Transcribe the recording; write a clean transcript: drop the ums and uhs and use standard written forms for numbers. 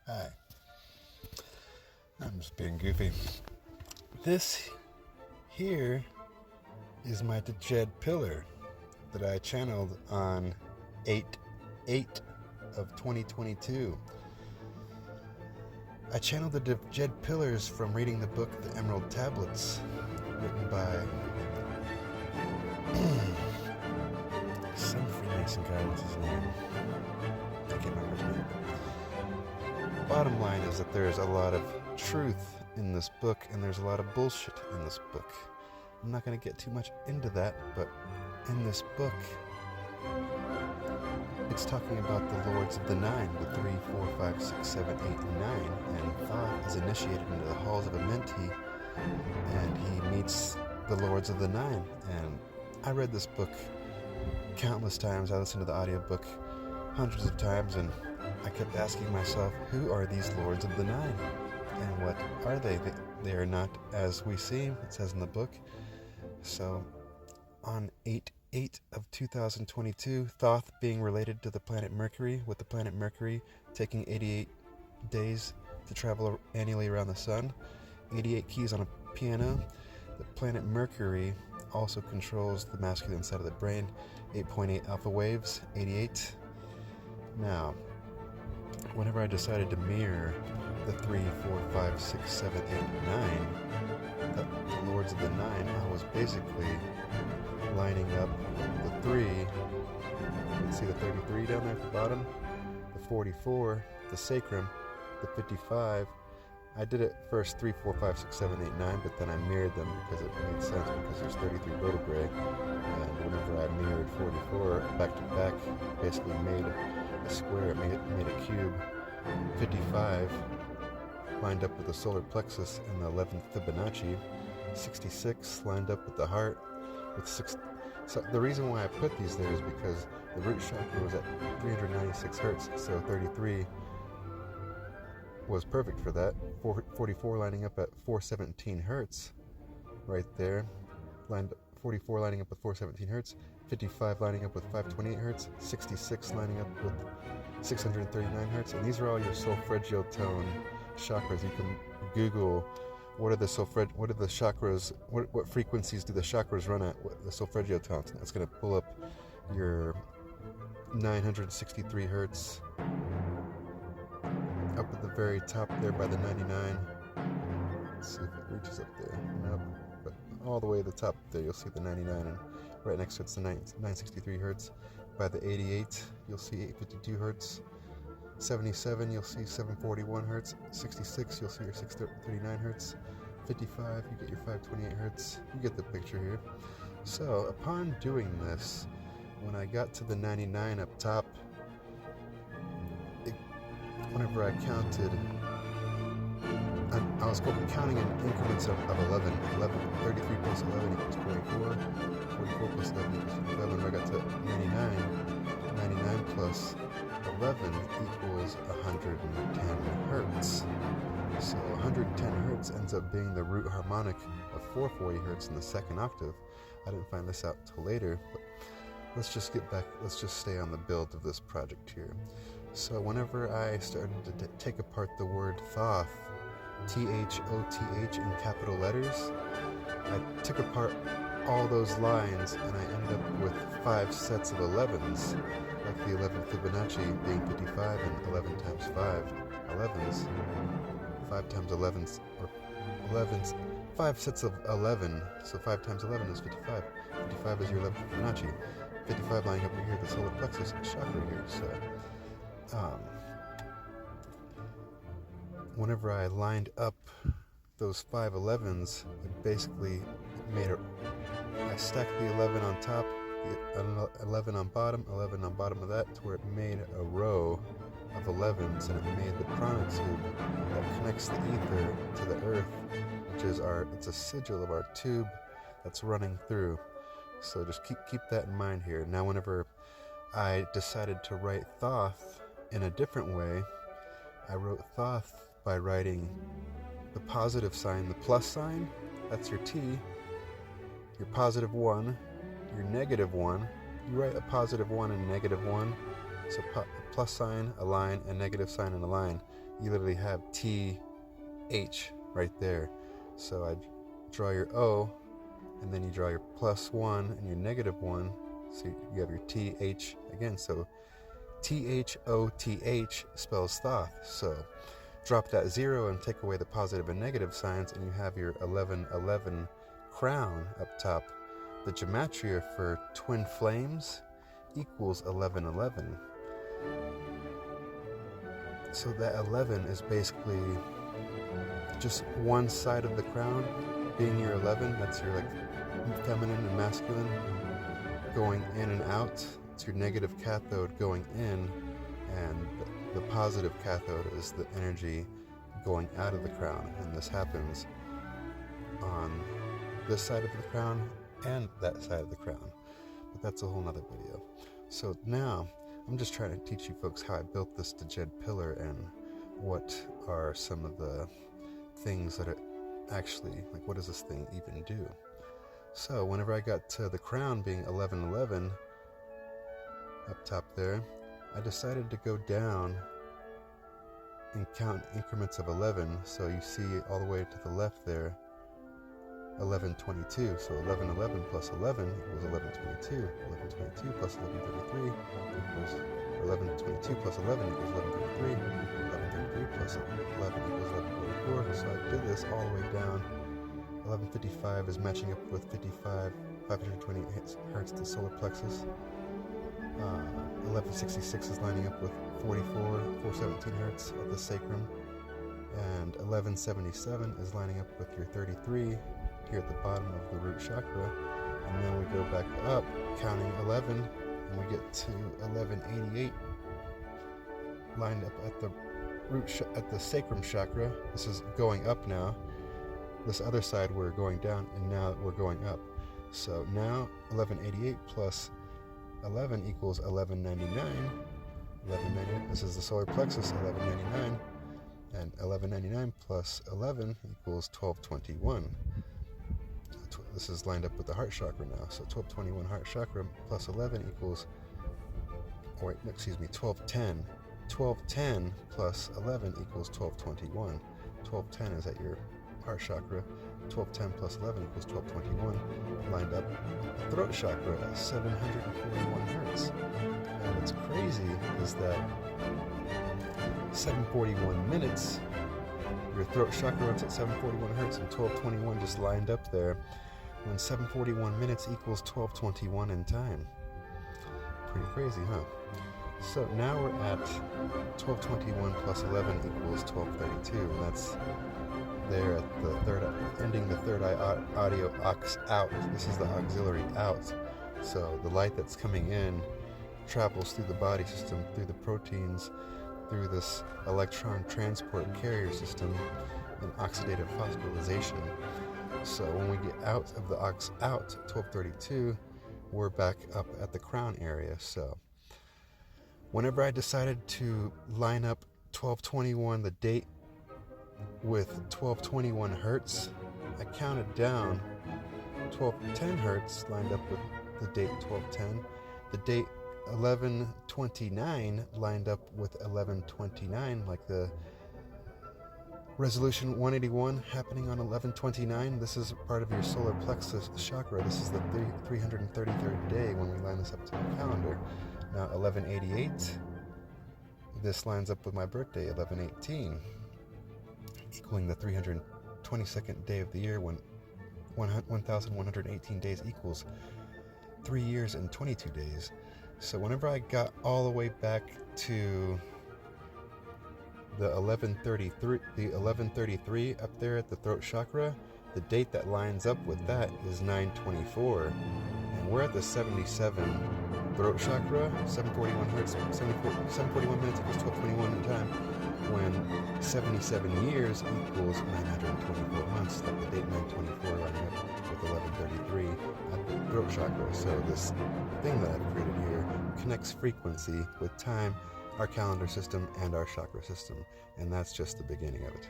Hi. I'm just being goofy. This here is my djed pillar that I channeled on 8/8 of 2022. I channeled the djed pillars from reading the book The Emerald Tablets, written by some Freemason guy. What's his name? I can't remember his name. Bottom line is that there's a lot of truth in this book and there's a lot of bullshit in this book. I'm not going to get too much into that, but in this book it's talking about the Lords of the Nine, the 3, 4, 5, 6, 7, 8, and 9, and Thoth is initiated into the halls of Amenti and he meets the Lords of the Nine. And I read this book countless times. I listened to the audiobook hundreds of times, and I kept asking myself, who are these Lords of the Nine? And what are they? They are not as we seem, it says in the book. So, on 8/8 of 2022, Thoth being related to the planet Mercury, with the planet Mercury taking 88 days to travel annually around the sun, 88 keys on a piano. The planet Mercury also controls the masculine side of the brain, 8.8 alpha waves, 88. Now, whenever I decided to mirror the 3, 4, 5, 6, 7, 8, 9, the Lords of the Nine, I was basically lining up the 3, you can see the 33 down there at the bottom, the 44, the sacrum, the 55. I did it first 3, 4, 5, 6, 7, 8, 9, but then I mirrored them because it made sense, because there's 33 vertebrae, and whenever I mirrored 44 back to back, basically made a square, it made a cube. 55 lined up with the solar plexus and the 11th Fibonacci. 66 lined up with the heart with 6. So the reason why I put these there is because the root chakra was at 396 hertz, so 33 was perfect for that. 44 lining up at 417 hertz right there, 44 lining up with 417 hertz, 55 lining up with 528 hertz, 66 lining up with 639 hertz, and these are all your solfeggio tone chakras. You can Google what are the chakras, what frequencies do the chakras run at, what the solfeggio tones. That's going to pull up your 963 hertz up at the very top there by the 99. Let's see if it reaches up there. Nope. But all the way to the top there, you'll see the 99, and right next to it's the 963 hertz. By the 88, you'll see 852 hertz. 77, you'll see 741 hertz. 66, you'll see your 639 hertz. 55, you get your 528 hertz. You get the picture here. So, upon doing this, when I got to the 99 up top, whenever I counted, I was counting in increments of 11. 33 plus 11 equals 44. 44 plus 11 equals 55. Whenever I got to 99, 99 plus 11 equals 110 hertz. So 110 hertz ends up being the root harmonic of 440 hertz in the second octave. I didn't find this out till later, but let's just stay on the build of this project here. So whenever I started to take apart the word thoth, Thoth in capital letters, I took apart all those lines and I ended up with 5 sets of 11s, like the 11th Fibonacci being 55 and 11 times 5, 11s, 5 times 11s, or 11s, 5 sets of 11, so 5 times 11 is 55. 55 is your 11th Fibonacci. 55 lying up here, the solar plexus chakra here, so whenever I lined up those 5 11s, it basically I stacked the 11 on top, the 11 on bottom, 11 on bottom of that, to where it made a row of 11s, and it made the prana tube that connects the ether to the earth, which is it's a sigil of our tube that's running through. So just keep that in mind here. Now whenever I decided to write thoth in a different way, I wrote thoth by writing the positive sign, the plus sign, that's your T, your positive 1, your negative 1. You write a positive 1 and negative 1 So plus sign, a line, a negative sign, and a line. You literally have TH right there. So I draw your O, and then you draw your +1 and your -1. So you have your TH again. So THOTH spells thoth. So drop that 0 and take away the positive and negative signs, and you have your 1111 crown up top. The gematria for twin flames equals 1111. So that 11 is basically just one side of the crown being your 11. That's your like feminine and masculine going in and out. It's your negative cathode going in, and the positive cathode is the energy going out of the crown. And this happens on this side of the crown and that side of the crown. But that's a whole nother video. So now I'm just trying to teach you folks how I built this djed pillar and what are some of the things that it actually, like, what does this thing even do? So whenever I got to the crown being 1111 up top there, I decided to go down and count increments of 11. So you see all the way to the left there, 1122. So 1111 plus 11 equals 1122. 1122 plus 1133 equals 1122 plus 11 equals 1133. 1133 plus 11 equals 1144. So I did this all the way down. 1155 is matching up with 55, 520 hertz to solar plexus. 1166 is lining up with 44, 417 hertz at the sacrum. And 1177 is lining up with your 33 here at the bottom of the root chakra. And then we go back up, counting 11, and we get to 1188 lined up at the at the sacrum chakra. This is going up now. This other side we're going down, and now we're going up. So now 1188 plus 11 equals 1199. 1199. This is the solar plexus, 1199. And 1199 plus 11 equals 1221. This is lined up with the heart chakra now. So 1221 heart chakra plus 11 equals, 1210. 1210 plus 11 equals 1221. 1210 is at your heart chakra. 1210 plus 11 equals 1221. Lined up throat chakra at 741 hertz. And what's crazy is that 741 minutes, your throat chakra runs at 741 hertz, and 1221 just lined up there, when 741 minutes equals 1221 in time. Pretty crazy, huh? So now we're at 1221 plus 11 equals 1232, and that's there at the third, ending the third eye audio aux out. This is the auxiliary out. So the light that's coming in travels through the body system, through the proteins, through this electron transport carrier system, and oxidative phosphorylation. So when we get out of the aux out, 1232, we're back up at the crown area. So whenever I decided to line up 1221, the date, with 1221 hertz, I counted down 1210 hertz lined up with the date 1210. The date 1129 lined up with 1129, like the resolution 181 happening on 1129. This is part of your solar plexus chakra. This is the 333rd day when we line this up to the calendar. Now 1188, this lines up with my birthday, 1118, equaling the 322nd day of the year, when 1,118 days equals 3 years and 22 days. So whenever I got all the way back to the 1133 up there at the throat chakra, the date that lines up with that is 924, and we're at the 77 throat chakra, 741 hertz, 741 minutes equals 1221 in time, when 77 years equals 924 months. Like the date 924 lining up with 1133 at the throat chakra. So this thing that I've created here connects frequency with time, our calendar system, and our chakra system, and that's just the beginning of it.